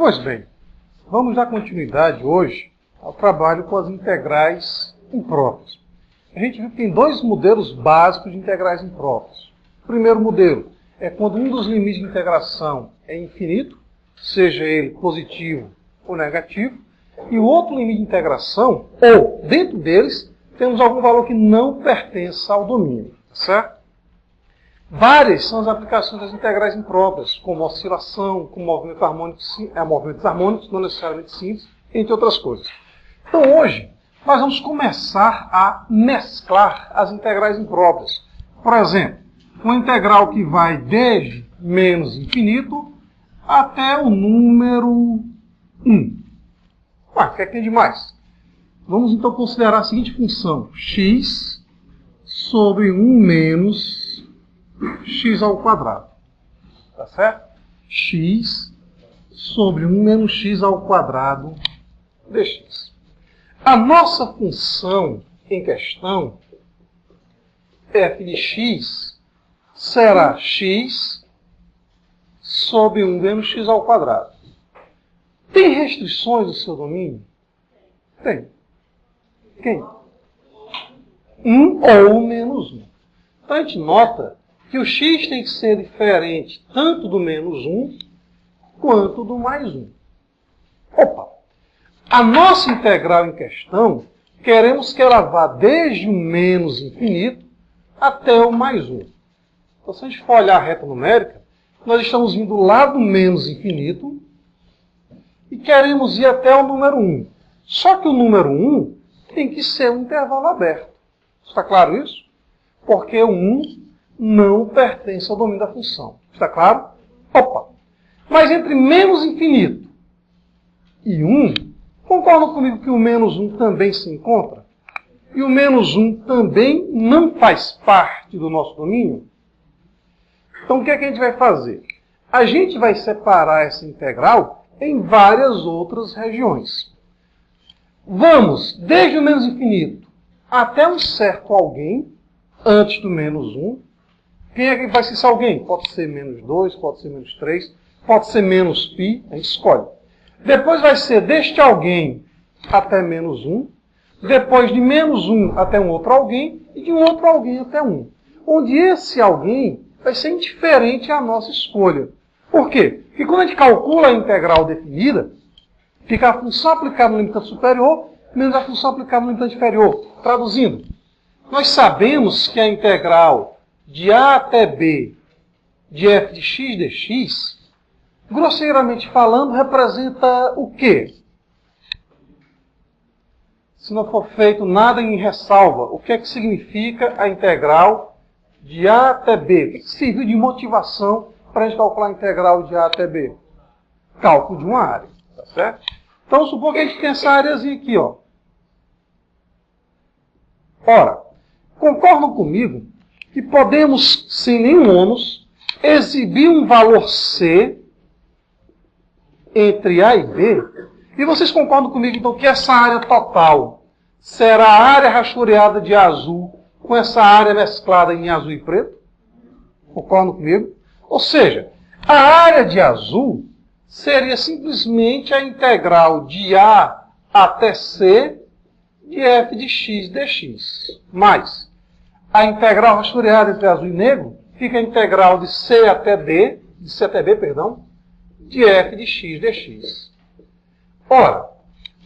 Pois bem, vamos dar continuidade hoje ao trabalho com as integrais impróprias. A gente viu que tem dois modelos básicos de integrais impróprias. O primeiro modelo é quando um dos limites de integração é infinito, seja ele positivo ou negativo, e o outro limite de integração, ou dentro deles, temos algum valor que não pertence ao domínio, certo? Várias são as aplicações das integrais impróprias, como oscilação, como movimentos harmônicos, não necessariamente simples, entre outras coisas. Então hoje, nós vamos começar a mesclar as integrais impróprias. Por exemplo, uma integral que vai desde menos infinito até o número 1. O que é que tem de mais? Vamos então considerar a seguinte função: x sobre 1 menos x ao quadrado. Tá certo? X sobre 1 menos x ao quadrado dx. A nossa função em questão, f de x, será x sobre 1 menos x ao quadrado. Tem restrições no seu domínio? Tem. Quem? 1 ou menos 1. Então a gente nota que o x tem que ser diferente tanto do menos 1 quanto do mais 1. Opa! A nossa integral em questão, queremos que ela vá desde o menos infinito até o mais 1. Então, se a gente for olhar a reta numérica, nós estamos vindo lá do menos infinito e queremos ir até o número 1. Só que o número 1 tem que ser um intervalo aberto. Está claro isso? Porque o 1 não pertence ao domínio da função. Está claro? Opa! Mas entre menos infinito e 1, concordam comigo que o menos 1 também se encontra? E o menos 1 também não faz parte do nosso domínio? Então o que é que a gente vai fazer? A gente vai separar essa integral em várias outras regiões. Vamos desde o menos infinito até um certo alguém, antes do menos 1. Quem é que vai ser esse alguém? Pode ser menos 2, pode ser menos 3, pode ser menos π, a gente escolhe. Depois vai ser deste alguém até menos 1, depois de menos 1 até um outro alguém, e de um outro alguém até 1. Onde esse alguém vai ser indiferente à nossa escolha. Por quê? Porque quando a gente calcula a integral definida, fica a função aplicada no limitante superior menos a função aplicada no limitante inferior. Traduzindo, nós sabemos que a integral de a até b de f de x dx, grosseiramente falando, representa o quê? Se não for feito nada em ressalva, o que é que significa a integral de a até b? O que serviu de motivação para a gente calcular a integral de a até b? Cálculo de uma área, tá certo? Então, supor que a gente tem essa áreazinha aqui, ó. Ora, concordam comigo que podemos, sem nenhum ônus, exibir um valor C entre A e B? E vocês concordam comigo, então, que essa área total será a área rachoreada de azul com essa área mesclada em azul e preto? Concordam comigo? Ou seja, a área de azul seria simplesmente a integral de A até C de f de x dx. Mais a integral rachoreada entre azul e negro fica a integral de C até D, de C até B, perdão, de f de x dx. Ora,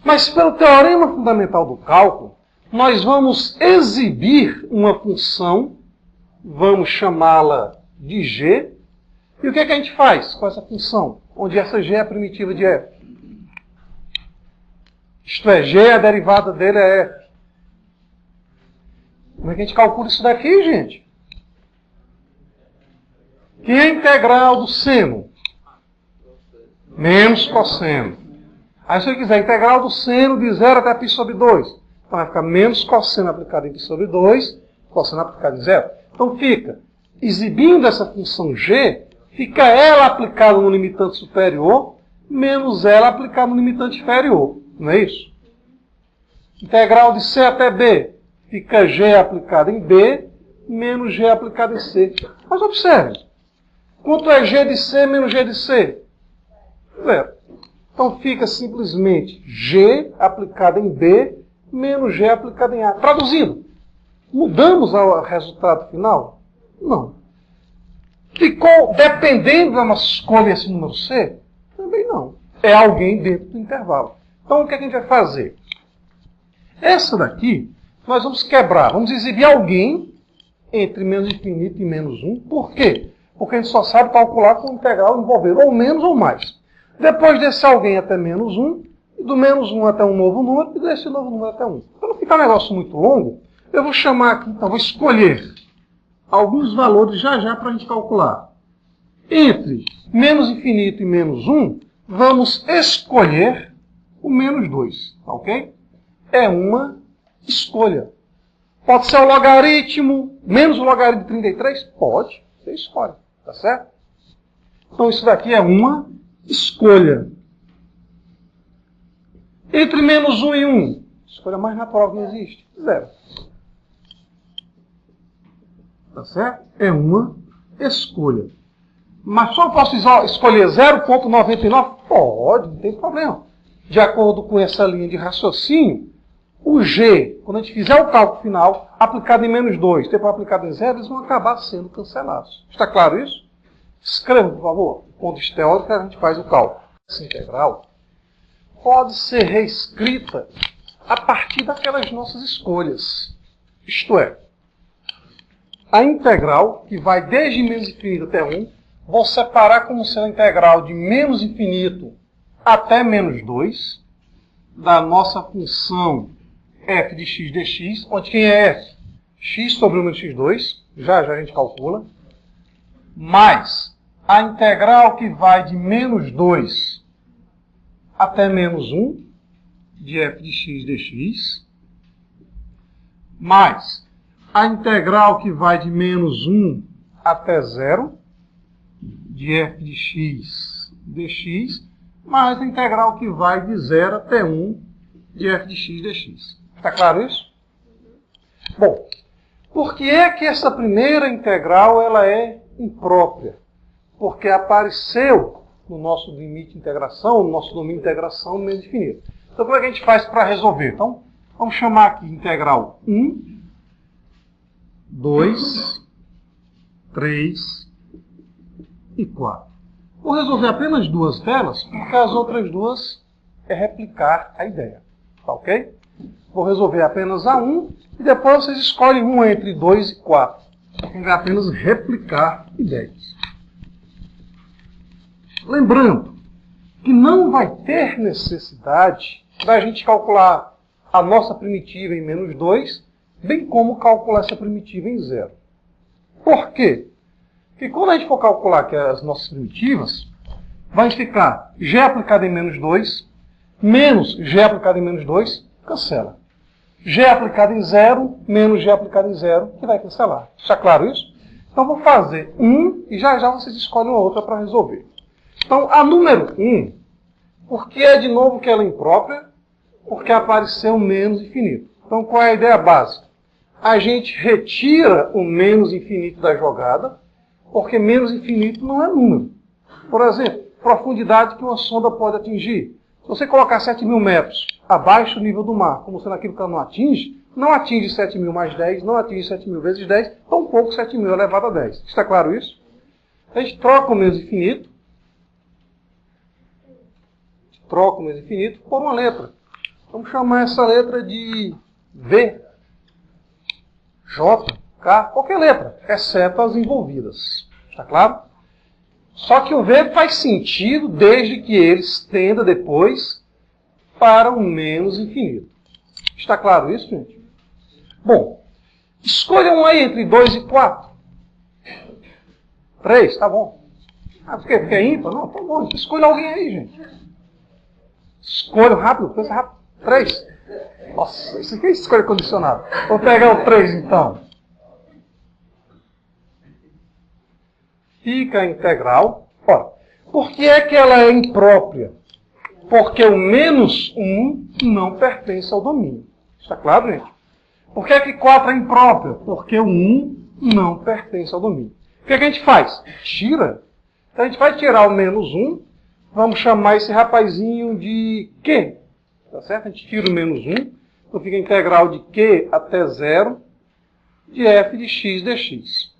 mas pelo teorema fundamental do cálculo, nós vamos exibir uma função, vamos chamá-la de g, e o que é que a gente faz com essa função, onde essa g é a primitiva de f? Isto é, g, a derivada dele é f. Como é que a gente calcula isso daqui, gente? Que é a integral do seno? Menos cosseno. Aí se eu quiser a integral do seno de 0 até π sobre 2. Então vai ficar menos cosseno aplicado em π sobre 2, cosseno aplicado em 0. Então fica, exibindo essa função g, fica ela aplicada no limitante superior, menos ela aplicada no limitante inferior. Não é isso? Integral de C até B. Fica G aplicado em B, menos G aplicado em C. Mas observe. Quanto é G de C menos G de C? 0. Então fica simplesmente G aplicado em B menos G aplicado em A. Traduzindo, mudamos o resultado final? Não. Ficou dependendo da nossa escolha esse número C? Também não. É alguém dentro do intervalo. Então o que a gente vai fazer? Essa daqui, nós vamos quebrar. Vamos exibir alguém entre menos infinito e menos 1. Por quê? Porque a gente só sabe calcular com integral envolvendo ou menos ou mais. Depois desse alguém até menos 1, e do menos 1 até um novo número, e desse novo número até 1. Para não ficar um negócio muito longo, eu vou chamar aqui, então, vou escolher alguns valores já para a gente calcular. Entre menos infinito e menos 1, vamos escolher o menos 2, tá ok? É uma escolha. Pode ser o logaritmo, menos o logaritmo de 33? Pode, você escolhe, tá certo? Então isso daqui é uma escolha. Entre menos 1 e 1, escolha mais natural que existe, 0. Tá certo? É uma escolha. Mas só posso escolher 0,99? Pode, não tem problema. De acordo com essa linha de raciocínio, o G, quando a gente fizer o cálculo final, aplicado em menos 2, depois aplicado em 0, eles vão acabar sendo cancelados. Está claro isso? Escreva, por favor. Pontos teóricos, a gente faz o cálculo. Essa integral pode ser reescrita a partir daquelas nossas escolhas. Isto é, a integral, que vai desde menos infinito até 1, vou separar como sendo a integral de menos infinito até menos 2, da nossa função f de x dx, onde quem é f? X sobre o número de x2, já a gente calcula, mais a integral que vai de menos 2 até menos 1, de f de x dx, mais a integral que vai de menos 1 até 0, de f de x dx, mais a integral que vai de 0 até 1, de f de x dx. Está claro isso? Bom, por que é que essa primeira integral ela é imprópria? Porque apareceu no nosso limite de integração, no nosso domínio de integração menos infinito. Então, como é que a gente faz para resolver? Então, vamos chamar aqui integral 1, 2, 3 e 4. Vou resolver apenas duas delas, porque as outras duas é replicar a ideia. Tá ok? Vou resolver apenas a 1 e depois vocês escolhem um entre 2 e 4. Vai apenas replicar ideias. Lembrando que não vai ter necessidade da gente calcular a nossa primitiva em menos 2, bem como calcular essa primitiva em 0. Por quê? Porque quando a gente for calcular aqui as nossas primitivas, vai ficar g aplicado em menos 2, menos g aplicado em menos 2, cancela. G aplicado em 0, menos G aplicado em 0, que vai cancelar. Está claro isso? Então, vou fazer 1 e já vocês escolhem uma outra para resolver. Então, a número 1, por que é de novo que ela é imprópria? Porque apareceu menos infinito. Então, qual é a ideia básica? A gente retira o menos infinito da jogada, porque menos infinito não é número. Por exemplo, profundidade que uma sonda pode atingir. Se você colocar 7.000 metros abaixo do nível do mar, como sendo aquilo que ela não atinge 7.000 mais 10, não atinge 7.000 vezes 10, tampouco 7.000 elevado a 10. Está claro isso? A gente troca o menos infinito, por uma letra. Vamos chamar essa letra de V, J, K, qualquer letra, exceto as envolvidas. Está claro? Só que o V faz sentido desde que ele estenda depois para o menos infinito. Está claro isso, gente? Bom, escolham aí entre 2 e 4. 3, tá bom. Ah, porque é ímpar? Não, tá bom. Escolha alguém aí, gente. Escolha rápido, pensa rápido. 3. Nossa, isso aqui é escolha condicionada. Vou pegar o 3 então. Fica a integral. Ora, por que é que ela é imprópria? Porque o menos 1 não pertence ao domínio. Está claro, gente? Por que é que 4 é imprópria? Porque o 1 não pertence ao domínio. O que é que a gente faz? Tira. Então a gente vai tirar o menos 1, Vamos chamar esse rapazinho de Q. Tá certo? A gente tira o menos 1. Então fica a integral de Q até 0 de f de x dx.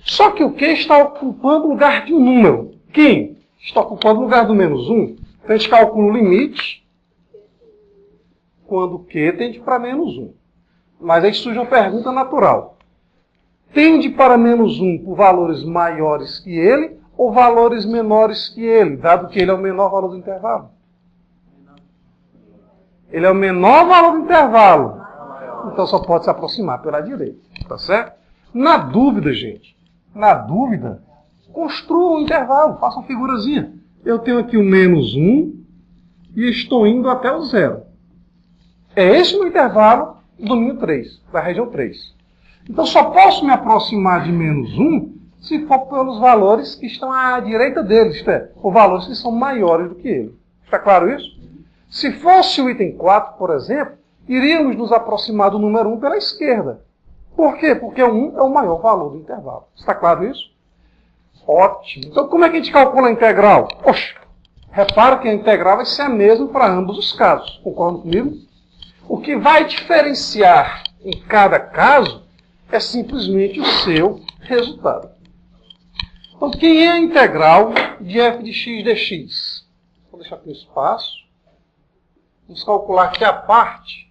Só que o Q está ocupando o lugar de um número. Quem está ocupando o lugar do menos 1? Então a gente calcula o limite quando Q tende para menos 1. Mas aí surge uma pergunta natural. Tende para menos 1 por valores maiores que ele ou valores menores que ele, dado que ele é o menor valor do intervalo? Ele é o menor valor do intervalo. Então só pode se aproximar pela direita. Tá certo? Na dúvida, gente, construa um intervalo, faça uma figurazinha. Eu tenho aqui o menos 1 e estou indo até o 0. É esse o intervalo do domínio 3, da região 3. Então só posso me aproximar de menos 1 se for pelos valores que estão à direita dele, isto é, por valores que são maiores do que ele. Está claro isso? Se fosse o item 4, por exemplo, iríamos nos aproximar do número 1 pela esquerda. Por quê? Porque o 1 é o maior valor do intervalo. Está claro isso? Ótimo. Então como é que a gente calcula a integral? Poxa, repara que a integral vai ser a mesma para ambos os casos. Concordam comigo? O que vai diferenciar em cada caso é simplesmente o seu resultado. Então, quem é a integral de f de x dx? Vou deixar aqui um espaço. Vamos calcular aqui a parte,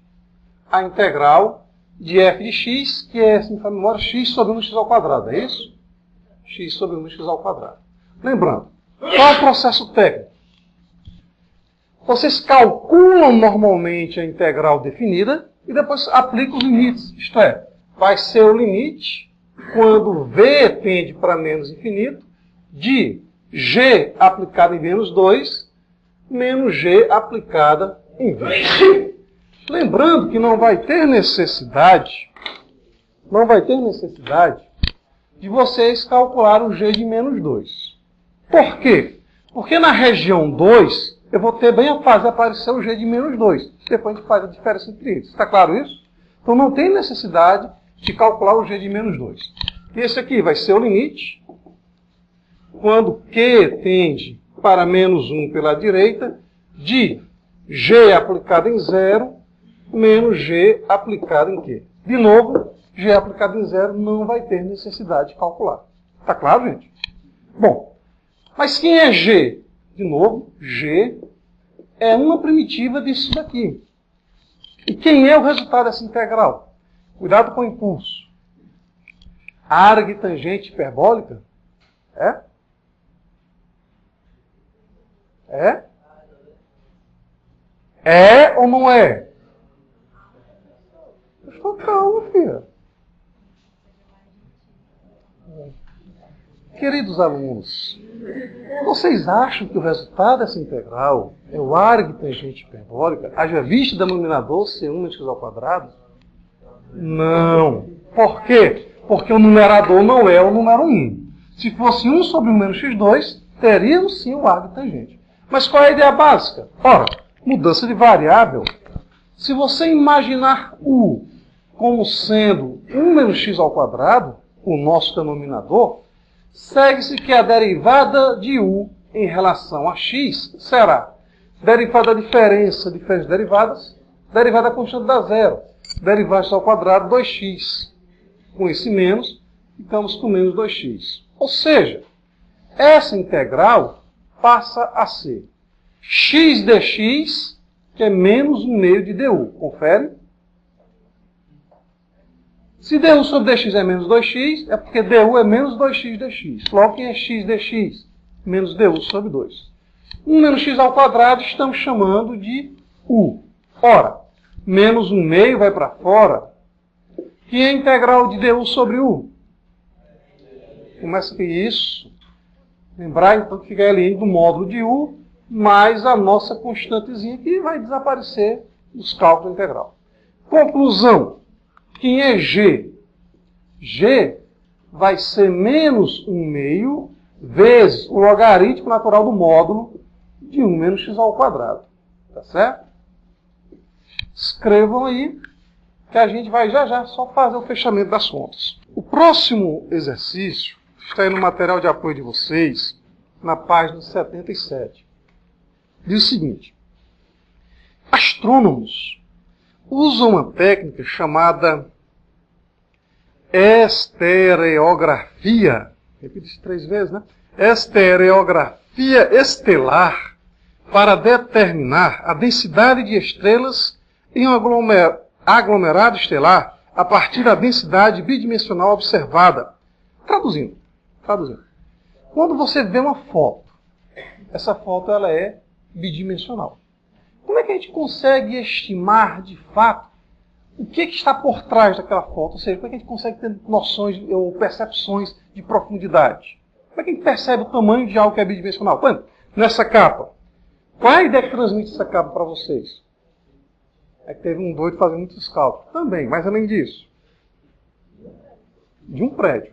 a integral de f de x, que é, se me fala a memória, x sobre 1x ao quadrado, é isso? X sobre 1x ao quadrado. Lembrando, qual é o processo técnico? Vocês calculam normalmente a integral definida e depois aplicam os limites. Isto é, vai ser o limite quando v tende para menos infinito, de g aplicada em menos 2, menos g aplicada em 20. Lembrando que não vai ter necessidade de vocês calcular o g de menos 2. Por quê? Porque na região 2, eu vou ter bem a fazer aparecer o g de menos 2. Depois a gente faz a diferença entre eles. Está claro isso? Então não tem necessidade de calcular o g de menos 2. Esse aqui vai ser o limite quando Q tende para menos 1 pela direita, de g aplicado em 0, menos g aplicado em Q. De novo, g aplicado em 0 não vai ter necessidade de calcular. Está claro, gente? Bom, mas quem é g? De novo, g é uma primitiva disso daqui. E quem é o resultado dessa integral? Cuidado com o impulso. Arg tangente hiperbólica? É? É? É ou não é? Estou calmo, filha. Queridos alunos, vocês acham que o resultado dessa integral é o arg tangente hiperbólica, haja vista o denominador ser 1 menos x ao quadrado? Não. Por quê? Porque o numerador não é o número 1. Se fosse 1 sobre 1 menos x2, teríamos sim o arg tangente. Mas qual é a ideia básica? Ora, mudança de variável. Se você imaginar u como sendo 1 menos x ao quadrado, o nosso denominador, segue-se que a derivada de u em relação a x será derivada da diferença de diferentes derivadas, derivada da constante da zero, derivada ao quadrado 2x. Com esse menos, ficamos com menos 2x. Ou seja, essa integral passa a ser x dx, que é menos 1 meio de du. Confere? Se du sobre dx é menos 2x, é porque du é menos 2x dx. Logo, quem é x dx? Menos du sobre 2. 1 menos x ao quadrado estamos chamando de u. Ora, menos 1 meio vai para fora. Que é a integral de du sobre u? Começa com isso. Lembrar, então, que fica ali do módulo de u, mais a nossa constantezinha, que vai desaparecer nos cálculos da integral. Conclusão. Quem é g? G vai ser menos 1 meio vezes o logaritmo natural do módulo de 1 menos x ao quadrado. Tá certo? Escrevam aí, que a gente vai já só fazer o fechamento das contas. O próximo exercício está aí no material de apoio de vocês, na página 77. diz o seguinte: astrônomos usam uma técnica chamada estereografia. Repito isso 3 vezes, né? Estereografia estelar para determinar a densidade de estrelas em um aglomerado estelar a partir da densidade bidimensional observada. Traduzindo. Quando você vê uma foto, essa foto ela é bidimensional. Como é que a gente consegue estimar de fato o que está por trás daquela foto? Ou seja, como é que a gente consegue ter noções ou percepções de profundidade? Como é que a gente percebe o tamanho de algo que é bidimensional? Quando? Nessa capa. Qual é a ideia que transmite essa capa para vocês? É que teve um doido fazendo muitos cálculos. Também, mas além disso, de um prédio.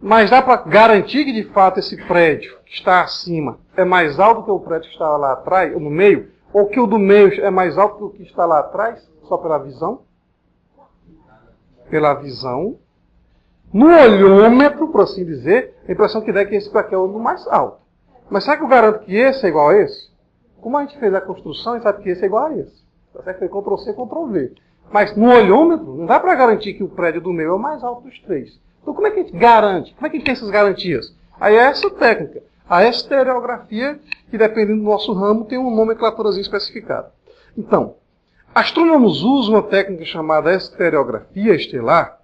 Mas dá para garantir que, de fato, esse prédio que está acima é mais alto que o prédio que está lá atrás, ou no meio, ou que o do meio é mais alto que o que está lá atrás, só pela visão? Pela visão. No olhômetro, por assim dizer, a impressão que dá é que esse aqui é o mais alto. Mas será que eu garanto que esse é igual a esse? Como a gente fez a construção, a gente sabe que esse é igual a esse. Foi Ctrl+C, Ctrl+V. Mas no olhômetro, não dá para garantir que o prédio do meio é o mais alto dos 3. Então como é que a gente garante? Como é que a gente tem essas garantias? Aí é essa técnica. A estereografia, que dependendo do nosso ramo, tem uma nomenclaturazinha especificada. Então, astrônomos usam uma técnica chamada estereografia estelar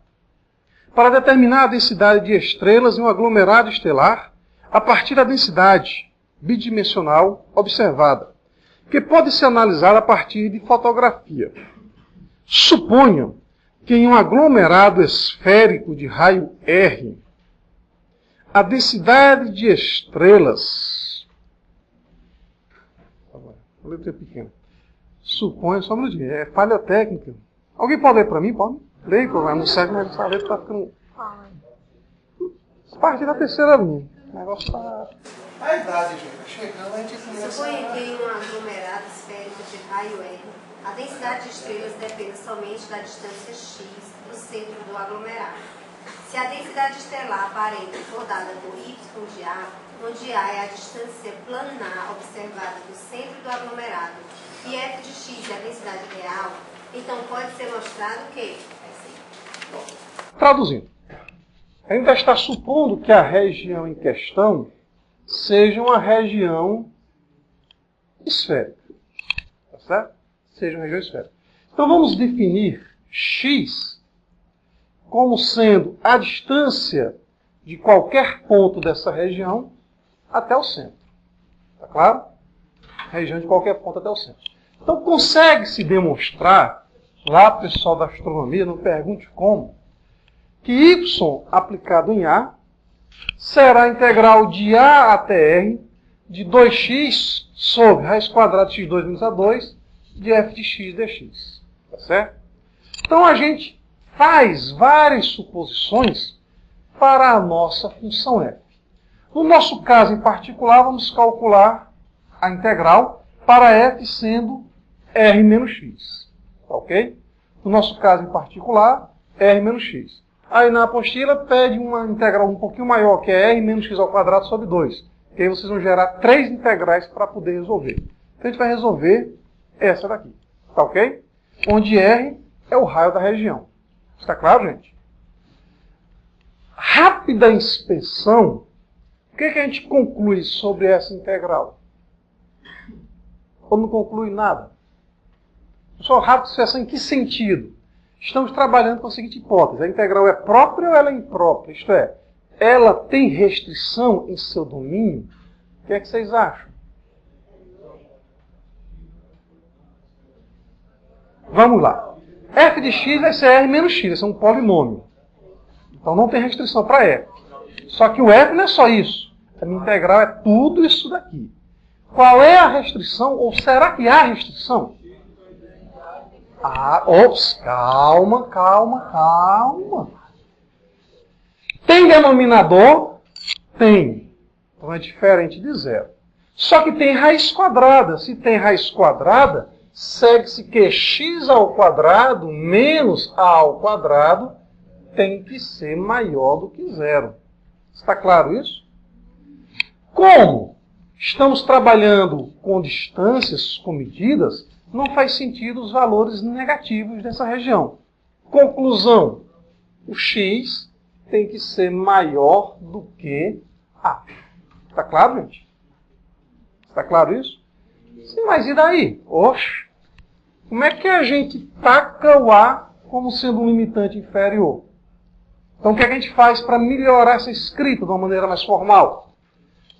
para determinar a densidade de estrelas em um aglomerado estelar a partir da densidade bidimensional observada, que pode ser analisada a partir de fotografia. Suponham que em um aglomerado esférico de raio R, a densidade de estrelas... A letra é pequena. Suponha, só um minutinho, é falha técnica. Alguém pode ler para mim? Pode? Leia, não serve, mas essa letra está ficando... A partir da terceira linha. O negócio está... A idade, gente. Chegando, a gente começa... Suponha que em um aglomerado esférico de raio R, a densidade de estrelas depende somente da distância x do centro do aglomerado. Se a densidade estelar aparente for dada por y de A, onde A é a distância planar observada do centro do aglomerado, e f de x é a densidade real, então pode ser mostrado que... Traduzindo. Ainda está supondo que a região em questão seja uma região esférica. Tá certo? Seja uma região esférica. Então vamos definir x como sendo a distância de qualquer ponto dessa região até o centro. Tá claro? Região de qualquer ponto até o centro. Então consegue-se demonstrar, lá pessoal da astronomia, não pergunte como, que y aplicado em A será a integral de A até R de 2x sobre raiz quadrada de x2 menos A2 de f de x dx. Tá certo? Então a gente faz várias suposições para a nossa função f. No nosso caso em particular, vamos calcular a integral para f sendo r menos x. Tá ok? No nosso caso em particular, r menos x. Aí na apostila pede uma integral um pouquinho maior, que é r menos x ao quadrado sobre 2. Que aí vocês vão gerar 3 integrais para poder resolver. Então a gente vai resolver essa daqui. Tá ok? Onde r é o raio da região. Está claro, gente? Rápida inspeção. O que a gente conclui sobre essa integral? Ou não conclui nada? Só rápida inspeção em que sentido? Estamos trabalhando com a seguinte hipótese. A integral é própria ou ela é imprópria? Isto é, ela tem restrição em seu domínio? O que é que vocês acham? Vamos lá. f de x vai ser r menos x. Vai ser um polinômio. Então não tem restrição para f. Só que o f não é só isso. A minha integral é tudo isso daqui. Qual é a restrição? Ou será que há restrição? Ops, calma. Tem denominador? Tem. Então é diferente de zero. Só que tem raiz quadrada. Se tem raiz quadrada, segue-se que x ao quadrado menos a ao quadrado tem que ser maior do que zero. Está claro isso? Como estamos trabalhando com distâncias, com medidas, não faz sentido os valores negativos dessa região. Conclusão, o x tem que ser maior do que a. Está claro, gente? Está claro isso? Sim, mas e daí? Oxe, como é que a gente taca o a como sendo um limitante inferior? Então, o que é que a gente faz para melhorar essa escrita de uma maneira mais formal?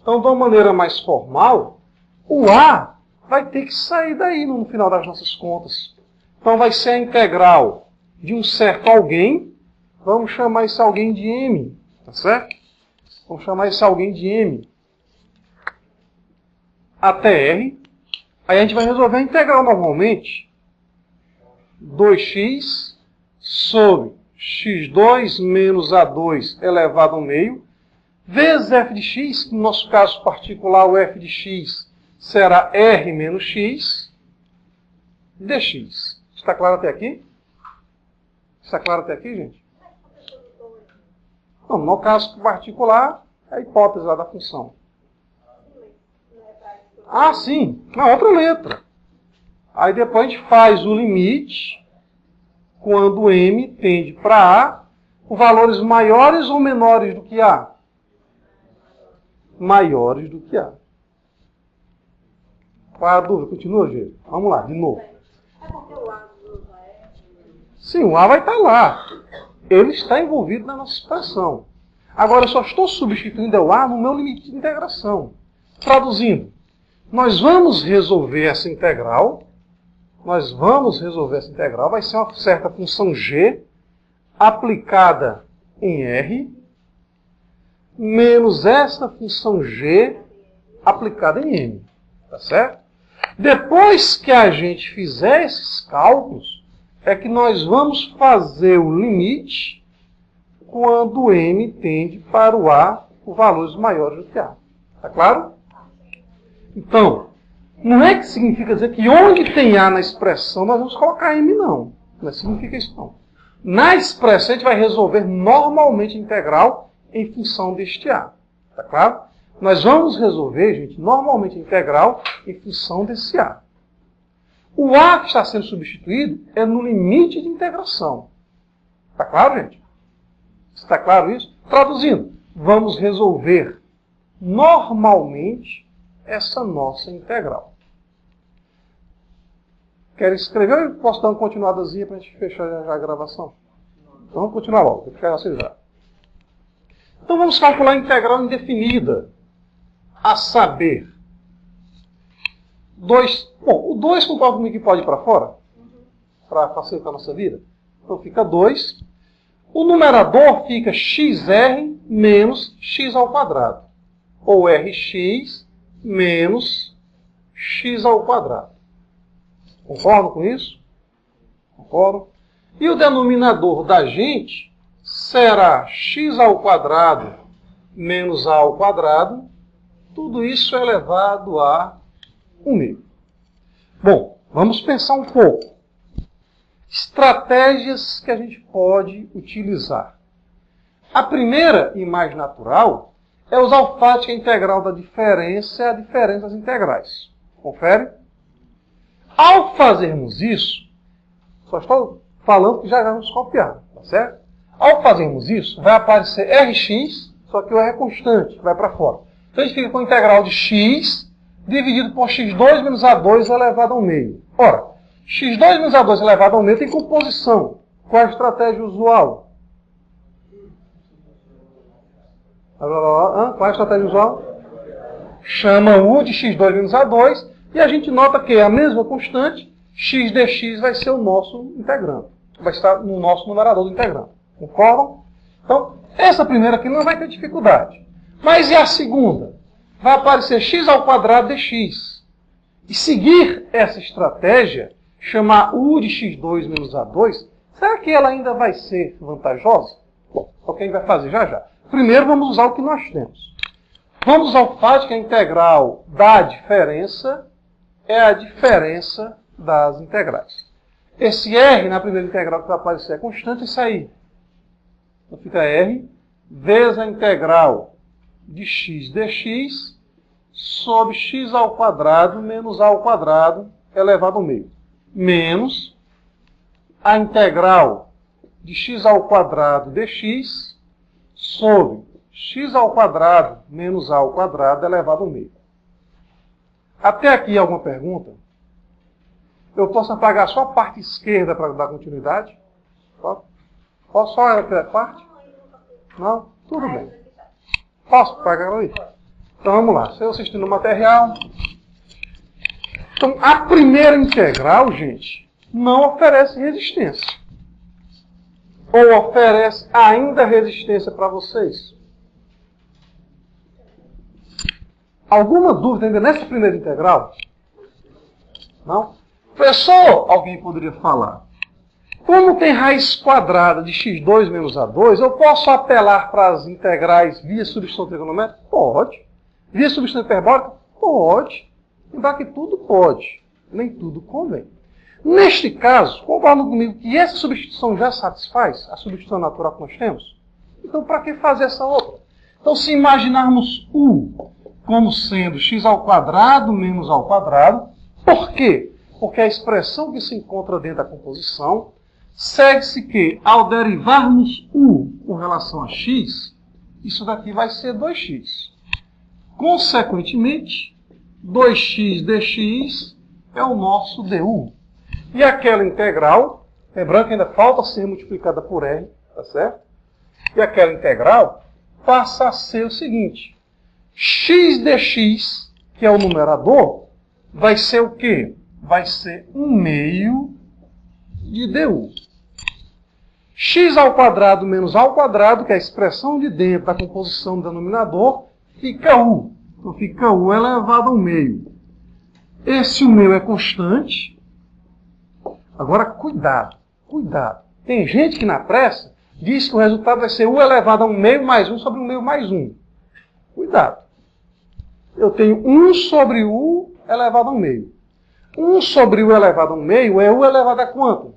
Então, de uma maneira mais formal, o a vai ter que sair daí no final das nossas contas. Então, vai ser a integral de um certo alguém. Vamos chamar esse alguém de m. Tá certo? Vamos chamar esse alguém de m. Até r. Aí a gente vai resolver a integral normalmente. 2x sobre x2 menos a2 elevado ao meio, vezes f de x, que no nosso caso particular o f de x será r menos x, dx. Está claro até aqui? Está claro até aqui, gente? Não, no caso particular, é a hipótese lá da função. Ah, sim, na outra letra. Aí depois a gente faz o limite quando m tende para a, por valores maiores ou menores do que a? Maiores do que a. Qual é a dúvida? Continua, gente. Vamos lá, de novo. Sim, o a vai estar lá. Ele está envolvido na nossa expressão. Agora, eu só estou substituindo o a no meu limite de integração. Traduzindo, nós vamos resolver essa integral. Vai ser uma certa função g aplicada em r, menos esta função g aplicada em m. Tá certo? Depois que a gente fizer esses cálculos, é que nós vamos fazer o limite quando m tende para o a por valores maiores do que a. Tá claro? Então, não é que significa dizer que onde tem a na expressão nós vamos colocar m, não. Não significa isso, não. Na expressão a gente vai resolver normalmente a integral em função deste a. Tá claro? Nós vamos resolver, gente, normalmente a integral em função desse a. O a que está sendo substituído é no limite de integração. Tá claro, gente? Está claro isso? Traduzindo, vamos resolver normalmente essa nossa integral. Querem escrever ou eu posso dar uma continuadazinha para a gente fechar já a gravação? Então vamos continuar logo, vou fechar vocês já. Então vamos calcular a integral indefinida. A saber, 2. Bom, o 2 concorda comigo que pode ir para fora? Para facilitar a nossa vida? Então fica 2. O numerador fica xr menos x ao quadrado. Ou rx menos x ao quadrado. Concordam com isso? Concordam? E o denominador da gente será x ao quadrado menos a ao quadrado. Tudo isso elevado a 1/2. Bom, vamos pensar um pouco. Estratégias que a gente pode utilizar. A primeira e mais natural é usar o fato que a integral da diferença é a diferença das integrais. Confere? Ao fazermos isso, só estou falando que já vamos copiar, tá certo? Ao fazermos isso, vai aparecer Rx, só que o R é constante, vai para fora. Então a gente fica com a integral de x dividido por x2 menos a2 elevado ao meio. Ora, x2 menos a2 elevado ao meio tem composição. Qual é a estratégia usual? Qual é a estratégia usual? Chama U de x2 menos a2 e a gente nota que é a mesma constante, x dx vai ser o nosso integrando. Vai estar no nosso numerador do integrando. Concordam? Então, essa primeira aqui não vai ter dificuldade. Mas e a segunda? Vai aparecer x ao quadrado dx. E seguir essa estratégia, chamar U de x2 menos a2, será que ela ainda vai ser vantajosa? Bom, é o que a gente vai fazer já já. Primeiro vamos usar o que nós temos. Vamos usar o fato que a integral da diferença é a diferença das integrais. Esse R na primeira integral que vai aparecer é constante, isso aí. Então fica R vezes a integral de x dx, sobre x ao quadrado menos a ao quadrado elevado ao meio. Menos a integral de x ao quadrado dx sobre x ao quadrado menos a ao quadrado elevado ao meio. Até aqui alguma pergunta? Eu posso apagar só a parte esquerda para dar continuidade? Posso só a parte? Não? Tudo bem. Posso apagar aí? Então vamos lá. Se eu assistindo no material. Então a primeira integral, gente, não oferece resistência. Ou oferece ainda resistência para vocês? Alguma dúvida ainda nessa primeira integral? Não? Professor, alguém poderia falar. Como tem raiz quadrada de x2 menos a2, eu posso apelar para as integrais via substituição trigonométrica? Pode. Via substituição hiperbólica? Pode. Lembrar que tudo pode. Nem tudo convém. Neste caso, concordam comigo que essa substituição já satisfaz a substituição natural que nós temos? Então, para que fazer essa outra? Então, se imaginarmos u como sendo x ao quadrado menos a ao quadrado, por quê? Porque a expressão que se encontra dentro da composição segue-se que, ao derivarmos u com relação a x, isso daqui vai ser 2x. Consequentemente, 2x dx é o nosso du. E aquela integral, lembrando que ainda falta ser multiplicada por r, tá certo? E aquela integral passa a ser o seguinte: x dx, que é o numerador, vai ser o quê? Vai ser 1/2 de du. X ao quadrado menos a ao quadrado, que é a expressão de dentro da composição do denominador, fica u. Então fica u elevado ao meio. Esse 1/2 é constante. Agora, cuidado, cuidado. Tem gente que na pressa diz que o resultado vai ser u elevado a 1/2 mais 1 sobre 1/2 mais 1. Cuidado. Eu tenho 1 sobre u elevado a 1/2. 1 sobre u elevado a 1/2 é u elevado a quanto?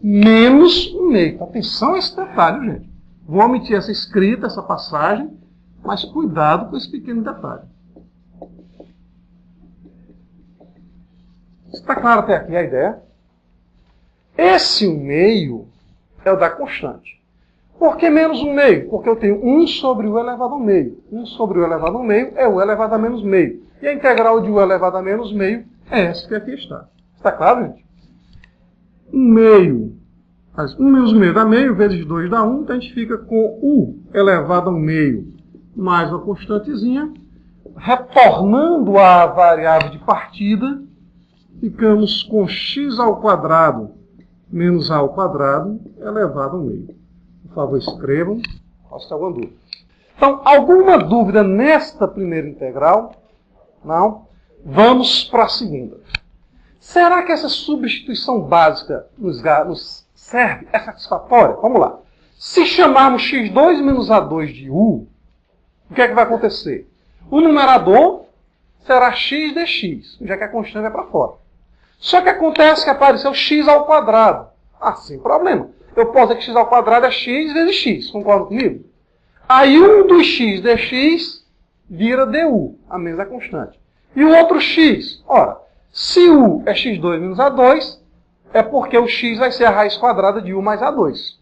Menos 1/2. Atenção a esse detalhe, gente. Vou omitir essa escrita, essa passagem, mas cuidado com esse pequeno detalhe. Está claro até aqui a ideia? Esse 1/2 é o da constante. Por que menos 1/2? Porque eu tenho 1 sobre u elevado a 1/2. 1 sobre u elevado a 1/2 é u elevado a menos meio. E a integral de u elevado a menos meio é essa que aqui está. Está claro, gente? 1/2. 1 menos 1/2 dá meio, vezes 2 dá 1. Então a gente fica com u elevado a 1/2 mais uma constantezinha. Retornando à variável de partida, ficamos com x ao quadrado menos a ao quadrado elevado ao meio. Por favor, escrevam. Posso ter alguma dúvida? Então, alguma dúvida nesta primeira integral? Não? Vamos para a segunda. Será que essa substituição básica nos serve? É satisfatória? Vamos lá. Se chamarmos x2 menos a2 de u, o que é que vai acontecer? O numerador será x dx, já que a constante vai para fora. Só que acontece que apareceu x ao quadrado. Ah, sem problema. Eu posso dizer que x ao quadrado é x vezes x. Concorda comigo? Aí um dos x dx vira du, a mesma constante. E o outro x? Ora, se u é x2 menos a2, é porque o x vai ser a raiz quadrada de u mais a2.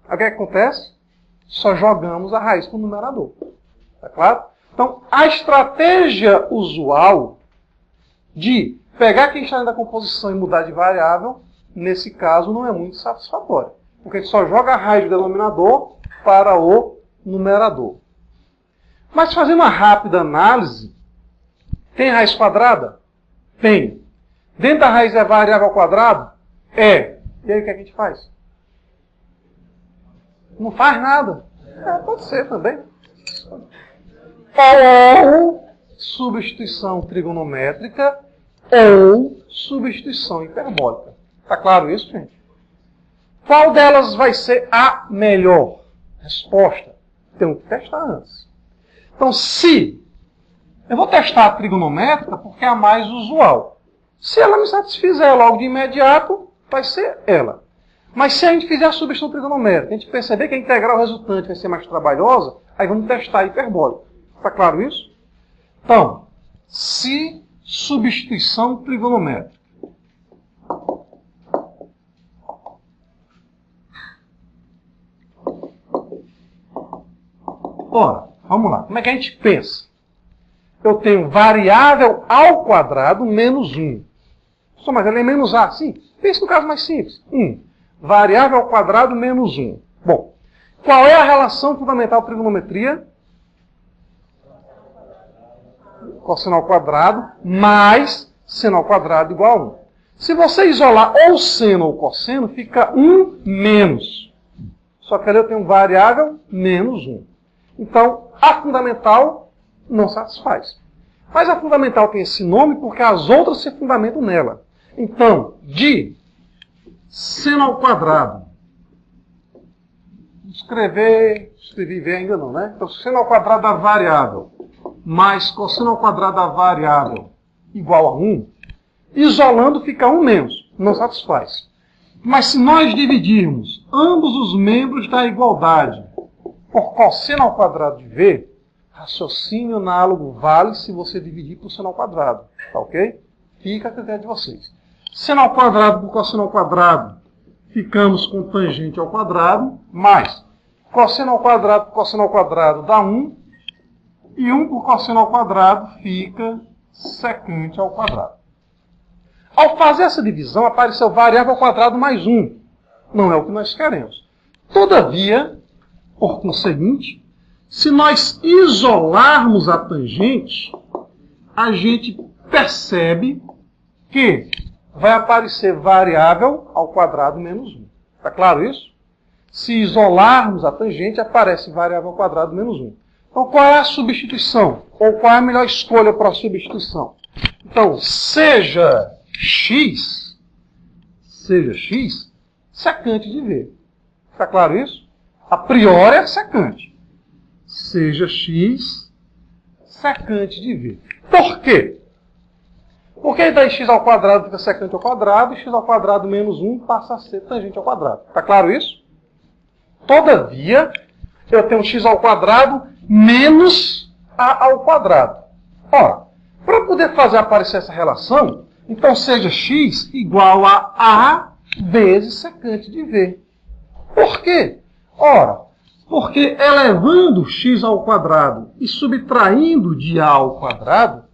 Aí o que acontece? Só jogamos a raiz para o numerador. Tá claro? Então, a estratégia usual de pegar quem está dentro da composição e mudar de variável, nesse caso, não é muito satisfatória. Porque a gente só joga a raiz do denominador para o numerador. Mas fazendo uma rápida análise, tem raiz quadrada? Tem. Dentro da raiz é variável ao quadrado? É. E aí o que a gente faz? Não faz nada. Pode ser também. Ou substituição trigonométrica ou substituição hiperbólica. Está claro isso, gente? Qual delas vai ser a melhor? Resposta. Tenho que testar antes. Então, se eu vou testar a trigonométrica porque é a mais usual. Se ela me satisfizer logo de imediato, vai ser ela. Mas se a gente fizer a substituição trigonométrica, a gente perceber que a integral resultante vai ser mais trabalhosa, aí vamos testar a hiperbólica. Está claro isso? Então, se substituição trigonométrica. Ora, vamos lá. Como é que a gente pensa? Eu tenho variável ao quadrado menos 1. Só mais ela é menos A, sim. Pense no caso mais simples. 1. Variável ao quadrado menos 1. Bom, qual é a relação fundamental da trigonometria? Cosseno ao quadrado mais seno ao quadrado igual a 1. Se você isolar ou seno ou cosseno, fica 1 menos. Só que ali eu tenho variável menos 1. Então, a fundamental não satisfaz. Mas a fundamental tem esse nome porque as outras se fundamentam nela. Então, de seno ao quadrado. Escrevi V ainda não, né? Então, seno ao quadrado da variável mais cosseno ao quadrado da variável igual a 1, isolando fica 1 menos. Não satisfaz. Mas se nós dividirmos ambos os membros da igualdade por cosseno ao quadrado de V, raciocínio análogo vale se você dividir por seno ao quadrado. Tá ok? Fica a critério de vocês. Seno ao quadrado por cosseno ao quadrado, ficamos com tangente ao quadrado, mais cosseno ao quadrado por cosseno ao quadrado dá 1, e 1 por cosseno ao quadrado fica secante ao quadrado. Ao fazer essa divisão, apareceu variável ao quadrado mais 1. Não é o que nós queremos. Todavia, por conseguinte, se nós isolarmos a tangente, a gente percebe que vai aparecer variável ao quadrado menos 1. Está claro isso? Se isolarmos a tangente, aparece variável ao quadrado menos 1. Então, qual é a substituição? Ou qual é a melhor escolha para a substituição? Então, seja x, secante de V. Está claro isso? A priori é secante. Seja x, secante de V. Por quê? Porque daí x ao quadrado fica secante ao quadrado, e x ao quadrado menos 1 passa a ser tangente ao quadrado. Está claro isso? Todavia, eu tenho x ao quadrado menos a ao quadrado. Ora, para poder fazer aparecer essa relação, então seja x igual a vezes secante de V. Por quê? Ora, porque elevando x ao quadrado e subtraindo de a ao quadrado,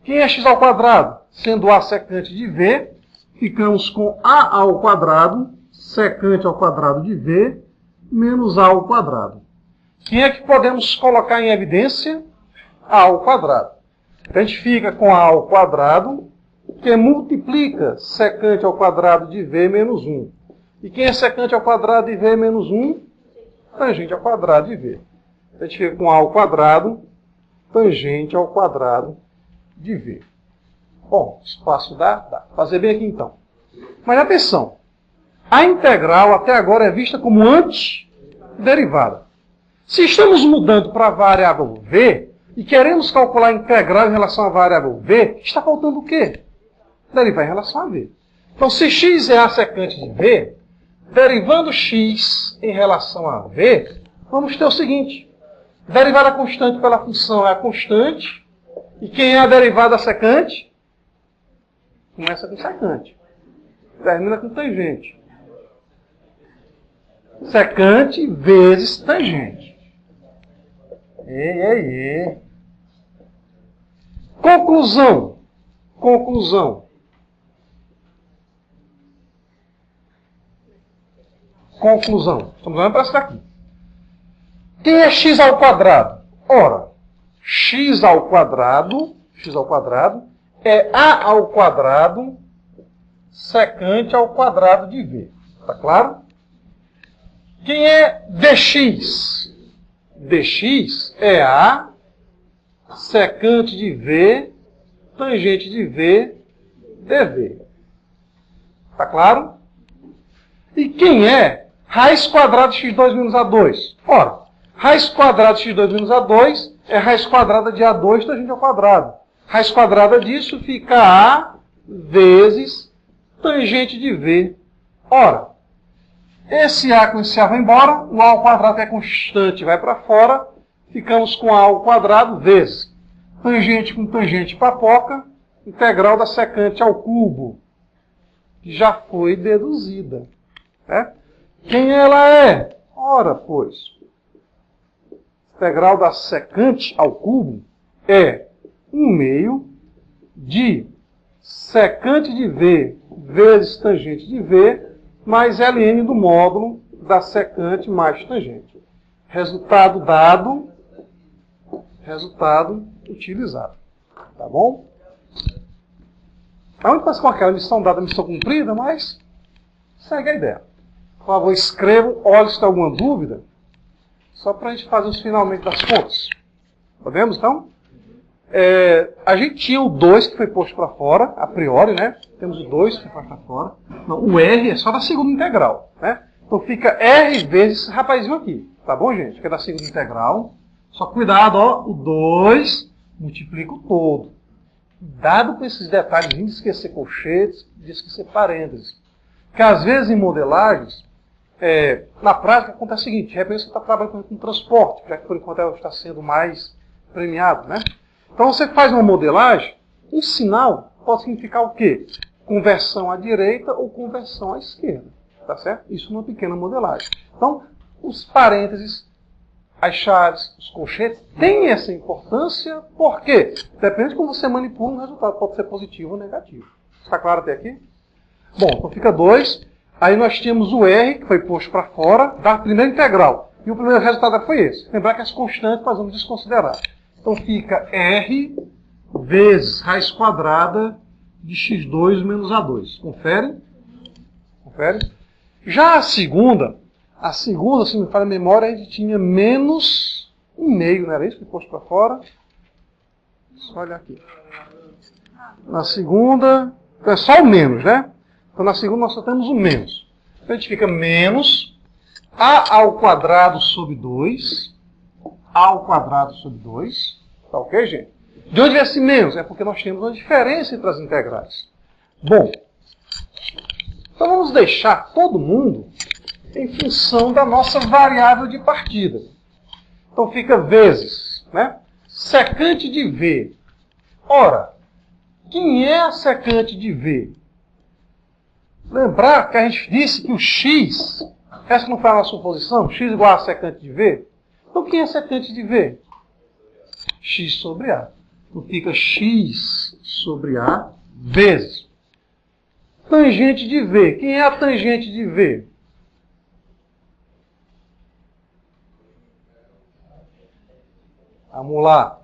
quem é x ao quadrado? Sendo a secante de V, ficamos com a ao quadrado, secante ao quadrado de V, menos a ao quadrado. Quem é que podemos colocar em evidência? A ao quadrado. Então a gente fica com a ao quadrado, que multiplica secante ao quadrado de V menos 1. E quem é secante ao quadrado de V menos 1? Tangente ao quadrado de V. A gente fica com a ao quadrado, tangente ao quadrado de V. Bom, espaço dá. Fazer bem aqui então. Mas atenção, a integral até agora é vista como antiderivada. Se estamos mudando para a variável V e queremos calcular a integral em relação à variável V, está faltando o quê? Derivar em relação a V. Então, se x é a secante de V, derivando x em relação a V, vamos ter o seguinte. Derivada constante pela função é a constante. E quem é a derivada secante? Começa com secante. Termina com tangente. Secante vezes tangente. Conclusão. Estamos olhando para isso daqui. Quem é x ao quadrado? Ora, x ao quadrado é a ao quadrado secante ao quadrado de V. Está claro? Quem é dx? Dx é a secante de V, tangente de V, dv. Está claro? E quem é raiz quadrada de x2 menos a2? Ora, raiz quadrada de x2 menos a2 é raiz quadrada de a2 tangente ao quadrado. Raiz quadrada disso fica a vezes tangente de V. Ora, esse a com esse a vai embora, o a ao quadrado que é constante vai para fora, ficamos com a ao quadrado vezes Tangente com tangente papoca, integral da secante ao cubo, que já foi deduzida. Né? Quem ela é? Ora, pois, integral da secante ao cubo é 1/2 de secante de V vezes tangente de V, mais ln do módulo da secante mais tangente. Resultado dado, resultado utilizado. Tá bom? A única coisa com aquela missão dada, missão cumprida, mas segue a ideia. Por favor, escrevam, olhe se tem alguma dúvida, só para a gente fazer os finalmente das contas. Podemos, então? A gente tinha o 2 que foi posto para fora, a priori, né? Temos o 2 que foi posto para fora. Não, o R é só da segunda integral, né? Então fica R vezes esse rapazinho aqui. Tá bom, gente? Que é da segunda integral. Só cuidado, ó. O 2 multiplica o todo. Cuidado com esses detalhes de esquecer colchetes, de esquecer parênteses. Porque às vezes em modelagens, na prática acontece o seguinte, de repente você está trabalhando com transporte, já que por enquanto ela está sendo mais premiado, né? Então você faz uma modelagem, um sinal pode significar o quê? Conversão à direita ou conversão à esquerda. Tá certo? Isso numa pequena modelagem. Então, os parênteses, as chaves, os colchetes têm essa importância, por quê? Depende de como você manipula um resultado, pode ser positivo ou negativo. Está claro até aqui? Bom, então fica 2. Aí nós tínhamos o R, que foi posto para fora, da primeira integral. E o primeiro resultado foi esse. Lembrar que as constantes nós vamos desconsiderar. Então fica R vezes raiz quadrada de x2 menos A2. Confere? Confere? Já a segunda, se me falha a memória, a gente tinha menos 1/2, não era isso que foi posto para fora? Só olhar aqui. Na segunda, é só o menos, né? Então na segunda nós só temos o menos. Então a gente fica menos A ao quadrado sobre 2. A ao quadrado sobre 2. Tá ok, gente? De onde vem esse menos? É porque nós temos uma diferença entre as integrais. Bom, então vamos deixar todo mundo em função da nossa variável de partida. Então fica vezes, né? Secante de V. Ora, quem é a secante de V? Lembrar que a gente disse que o x, essa não foi a nossa suposição, x igual a secante de V? Então quem é secante de V? X sobre A. Então fica x sobre A vezes tangente de V. Quem é a tangente de V? Vamos lá.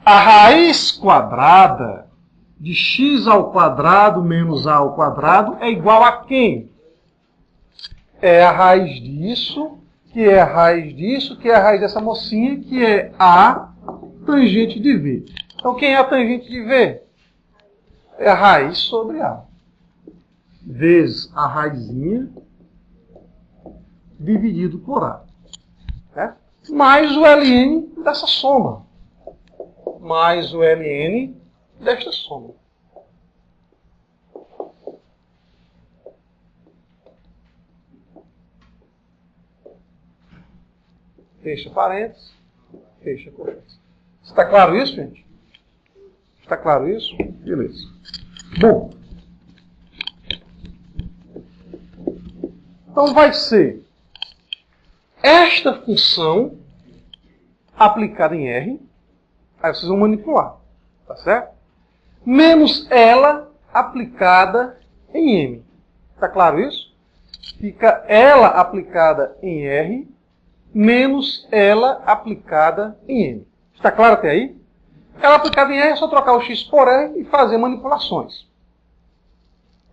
A raiz quadrada de x ao quadrado menos A ao quadrado é igual a quem? É a raiz disso, que é a raiz disso, que é a raiz dessa mocinha, que é a tangente de V. Então quem é a tangente de V? É a raiz sobre A. Vezes a raizinha dividido por A. Né? Mais o ln dessa soma. Mais o ln desta soma. Fecha parênteses. Fecha colchetes. Está claro isso, gente? Está claro isso? Beleza. Bom. Então vai ser esta função aplicada em R, aí vocês vão manipular, tá certo? Menos ela aplicada em M. Está claro isso? Fica ela aplicada em R, menos ela aplicada em M. Está claro até aí? Ela aplicada em R é só trocar o x por R e fazer manipulações.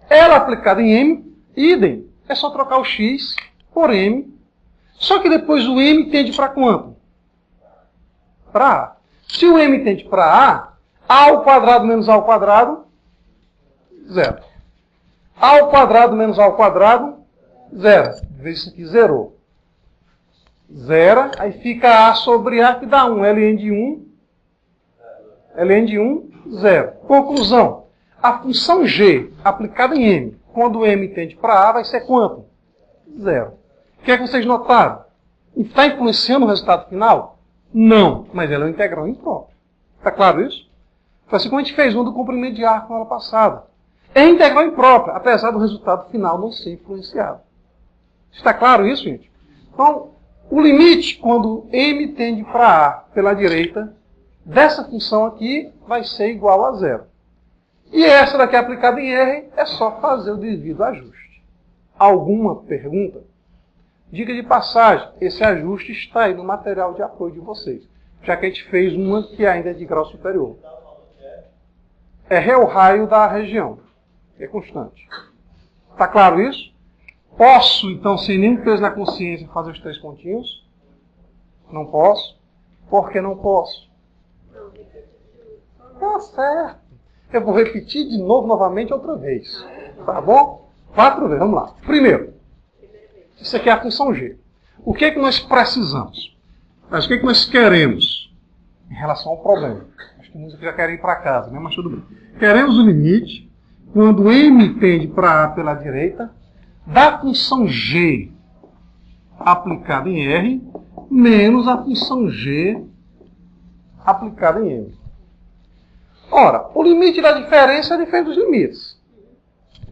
Ela aplicada em M, idem. É só trocar o x por m. Só que depois o m tende para quanto? Para A. Se o m tende para A ao quadrado menos A ao quadrado, zero. A ao quadrado menos A ao quadrado, zero. Veja isso aqui, zerou. Zero. Aí fica A sobre A, que dá 1. ln de 1. ln de 1, zero. Conclusão. A função g aplicada em m, quando m tende para A, vai ser quanto? Zero. O que é que vocês notaram? Está influenciando o resultado final? Não, mas ela é uma integral imprópria. Está claro isso? Foi assim como a gente fez uma do comprimento de arco na aula passada. É integral imprópria, apesar do resultado final não ser influenciado. Está claro isso, gente? Então, o limite, quando m tende para A pela direita, dessa função aqui vai ser igual a zero. E essa daqui aplicada em R é só fazer o devido ajuste. Alguma pergunta? Dica de passagem, esse ajuste está aí no material de apoio de vocês, já que a gente fez uma que ainda é de grau superior. R é o raio da região, é constante. Está claro isso? Posso, então, sem nenhum peso na consciência, fazer os 3 pontinhos? Não posso? Por que não posso? Tá certo. Eu vou repetir de novo, novamente, outra vez. Tá bom? 4 vezes, vamos lá. Primeiro, isso aqui é a função G. O que é que nós precisamos? Mas o que é que nós queremos em relação ao problema? Acho que muitos já querem ir para casa, né? Mas tudo bem. Queremos o limite, quando m tende para A pela direita, da função G aplicada em R, menos a função G aplicada em M. Ora, o limite da diferença é diferente dos limites.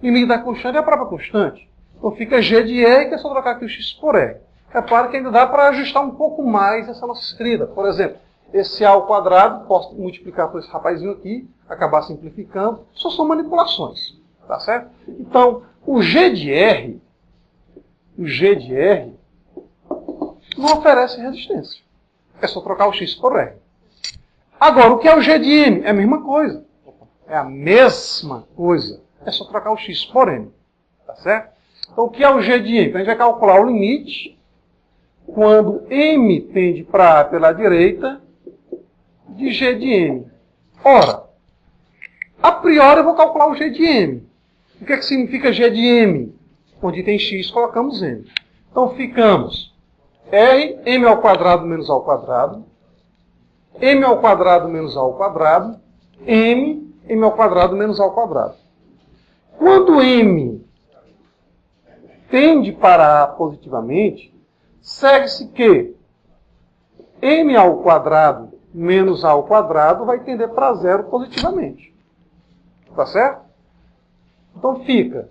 O limite da constante é a própria constante. Então fica G de E, que é só trocar aqui o X por R. Repara que ainda dá para ajustar um pouco mais essa nossa escrita. Por exemplo, esse A ao quadrado, posso multiplicar por esse rapazinho aqui, acabar simplificando. Só são manipulações. Tá certo? Então, o G de R não oferece resistência. É só trocar o X por R. Agora, o que é o G de M? É a mesma coisa. É a mesma coisa. É só trocar o X por M. Tá certo? Então, o que é o G de M? Então, a gente vai calcular o limite quando M tende para A pela direita de G de M. Ora, a priori eu vou calcular o G de M. O que é que significa G de M? Onde tem X, colocamos M. Então, ficamos R, M ao quadrado menos A ao quadrado, M ao quadrado menos A ao quadrado, M ao quadrado menos A ao quadrado. Quando M tende para A positivamente, segue-se que M ao quadrado menos A ao quadrado vai tender para zero positivamente. Tá certo? Então fica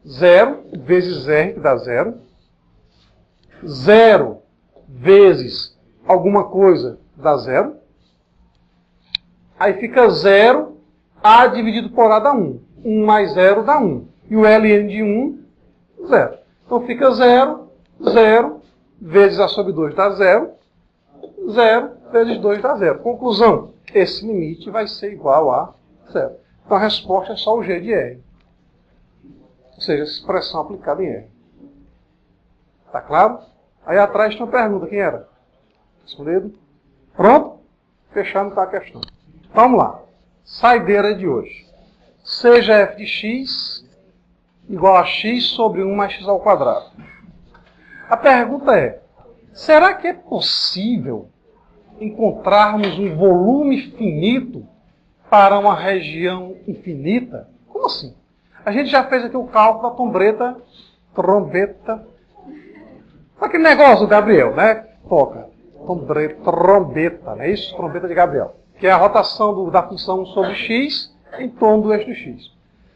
0 vezes R, que dá 0. 0 vezes alguma coisa, dá 0. Aí fica 0, A dividido por A dá 1. 1 mais 0 dá 1. E o ln de 1, 0. Então fica 0, 0 vezes A sobre 2 dá 0. 0 vezes 2 dá 0. Conclusão, esse limite vai ser igual a 0. Então a resposta é só o G de R. Ou seja, essa expressão aplicada em R. Está claro? Aí atrás tem uma pergunta. Quem era? Respondido? Pronto? Fechando a questão. Vamos lá. Saideira de hoje. Seja f de x igual a x sobre 1 mais x ao quadrado. A pergunta é, será que é possível encontrarmos um volume finito para uma região infinita? Como assim? A gente já fez aqui o cálculo da trombeta. Aquele negócio do Gabriel, né? Toca. Trombeta, não é isso? Trombeta de Gabriel. Que é a rotação da função sobre x em torno do eixo do x.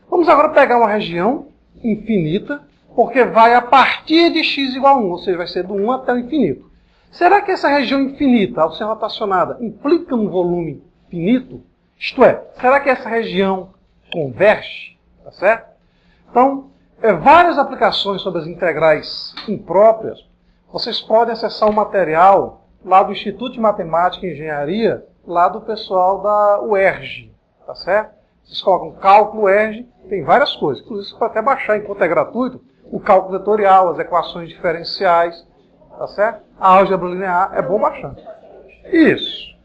Vamos agora pegar uma região infinita, porque vai a partir de x igual a 1, ou seja, vai ser do 1 até o infinito. Será que essa região infinita, ao ser rotacionada, implica um volume finito? Isto é, será que essa região converge? Tá certo? Então, várias aplicações sobre as integrais impróprias, vocês podem acessar o material lá do Instituto de Matemática e Engenharia, lá do pessoal da UERJ, tá certo? Vocês colocam cálculo UERJ, tem várias coisas. Inclusive, você pode até baixar, enquanto é gratuito, o cálculo vetorial, as equações diferenciais, tá certo? A álgebra linear, é bom baixar. Isso.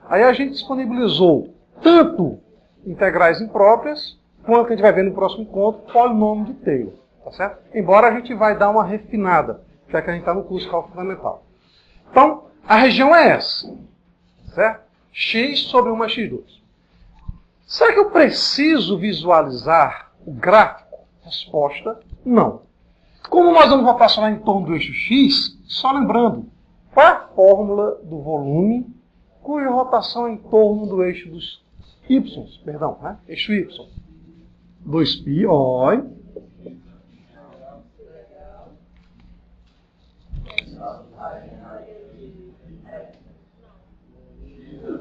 Aí a gente disponibilizou tanto integrais impróprias, quanto que a gente vai ver no próximo encontro, polinômio de Taylor, tá certo? Embora a gente vai dar uma refinada, já que a gente está no curso de cálculo fundamental. Então, a região é essa, certo? X sobre 1 mais x2. Será que eu preciso visualizar o gráfico? Resposta, não. Como nós vamos rotacionar em torno do eixo x, só lembrando, qual é a fórmula do volume cuja rotação é em torno do eixo dos y, perdão, né? Eixo y. 2π, oi.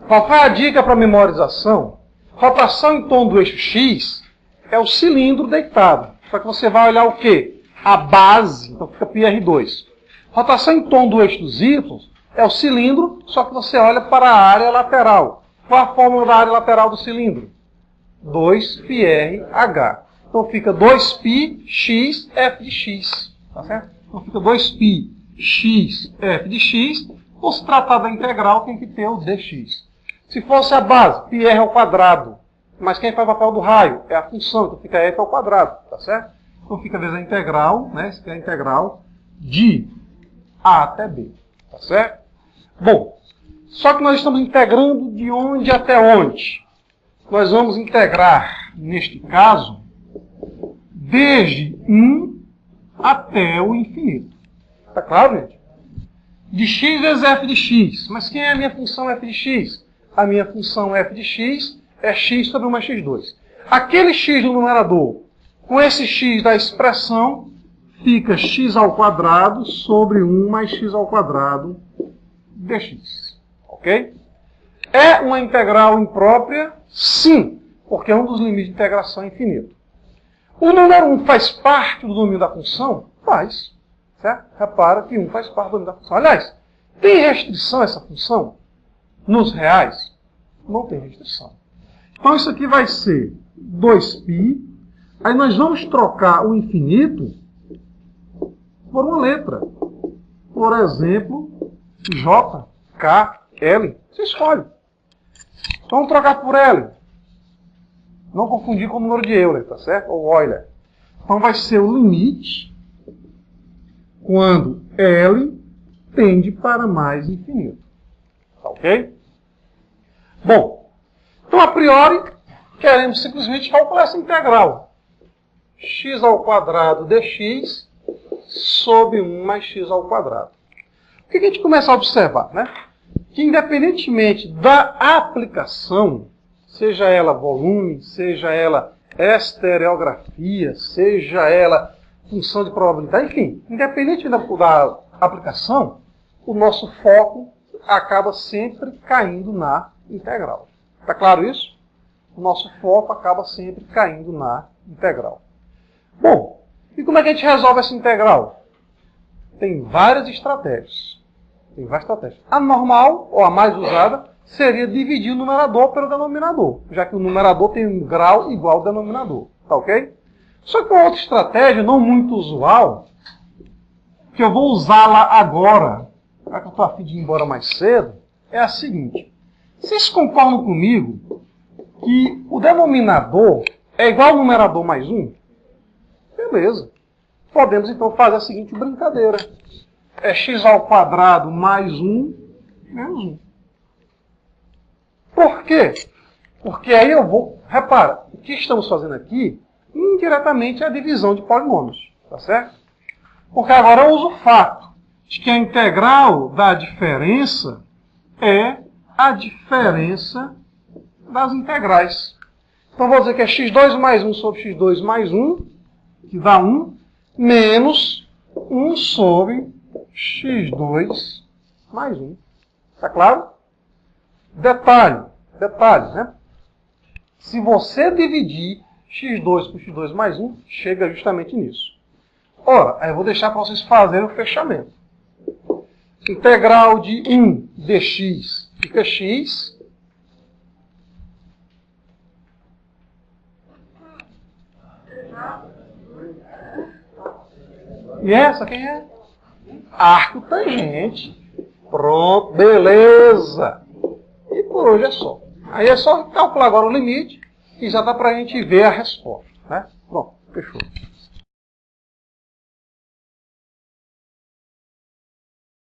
Qual foi a dica para memorização? Rotação em torno do eixo x é o cilindro deitado. Só que você vai olhar o quê? A base, então fica πr2. Rotação em torno do eixo dos y é o cilindro, só que você olha para a área lateral. Qual a fórmula da área lateral do cilindro? 2πrh. Então fica 2πx f de x. Tá certo? Então fica 2πx f de x. Por se tratar da integral, tem que ter o dx. Se fosse a base, πr ao quadrado. Mas quem faz o papel do raio é a função, então fica f ao quadrado. Tá certo? Então fica vezes a integral, né? Isso aqui é a integral de a até b. Tá certo? Bom, só que nós estamos integrando de onde até onde? Nós vamos integrar, neste caso, desde 1 até o infinito. Tá claro, gente? De x vezes f de x. Mas quem é a minha função f de x? A minha função f de x é x sobre 1 mais x2. Aquele x no numerador, com esse x da expressão, fica x ao quadrado sobre 1 mais x ao quadrado dx. Ok? É uma integral imprópria? Sim, porque um dos limites de integração é infinito. O número 1 faz parte do domínio da função? Faz. Certo? Repara que 1 faz parte do domínio da função. Aliás, tem restrição essa função? Nos reais? Não tem restrição. Então isso aqui vai ser 2π. Aí nós vamos trocar o infinito por uma letra. Por exemplo, J, K, L. Você escolhe. Então vamos trocar por L. Não confundir com o número de Euler, tá certo? Ou Euler. Então vai ser o limite quando L tende para mais infinito. Tá ok? Bom, então a priori queremos simplesmente calcular essa integral. X ao quadrado dx sobre 1 mais x ao quadrado. O que a gente começa a observar, né? Que independentemente da aplicação, seja ela volume, seja ela estereografia, seja ela função de probabilidade, enfim, independente da aplicação, o nosso foco acaba sempre caindo na integral. Está claro isso? O nosso foco acaba sempre caindo na integral. Bom, e como é que a gente resolve essa integral? Tem várias estratégias. A normal, ou a mais usada, seria dividir o numerador pelo denominador, já que o numerador tem um grau igual ao denominador. Tá ok? Só que uma outra estratégia, não muito usual, que eu vou usá-la agora, já que eu estou a fim de ir embora mais cedo, é a seguinte. Vocês concordam comigo que o denominador é igual ao numerador mais 1? Beleza. Podemos então fazer a seguinte brincadeira. É x ao quadrado mais 1 menos 1. Por quê? Porque aí eu vou... Repara, o que estamos fazendo aqui, indiretamente, é a divisão de polinômios. Tá certo? Porque agora eu uso o fato de que a integral da diferença é a diferença das integrais. Então, vou dizer que é x2 mais 1 sobre x2 mais 1, que dá 1, menos 1 sobre x2 mais 1. Está claro? Detalhe, né? Se você dividir x2 por x2 mais 1, chega justamente nisso. Ora, aí eu vou deixar para vocês fazerem o fechamento. Integral de 1 dx fica x. E essa quem é? Arco tangente. Pronto, beleza. E por hoje é só. Aí é só calcular agora o limite e já dá para a gente ver a resposta. Né? Pronto, fechou.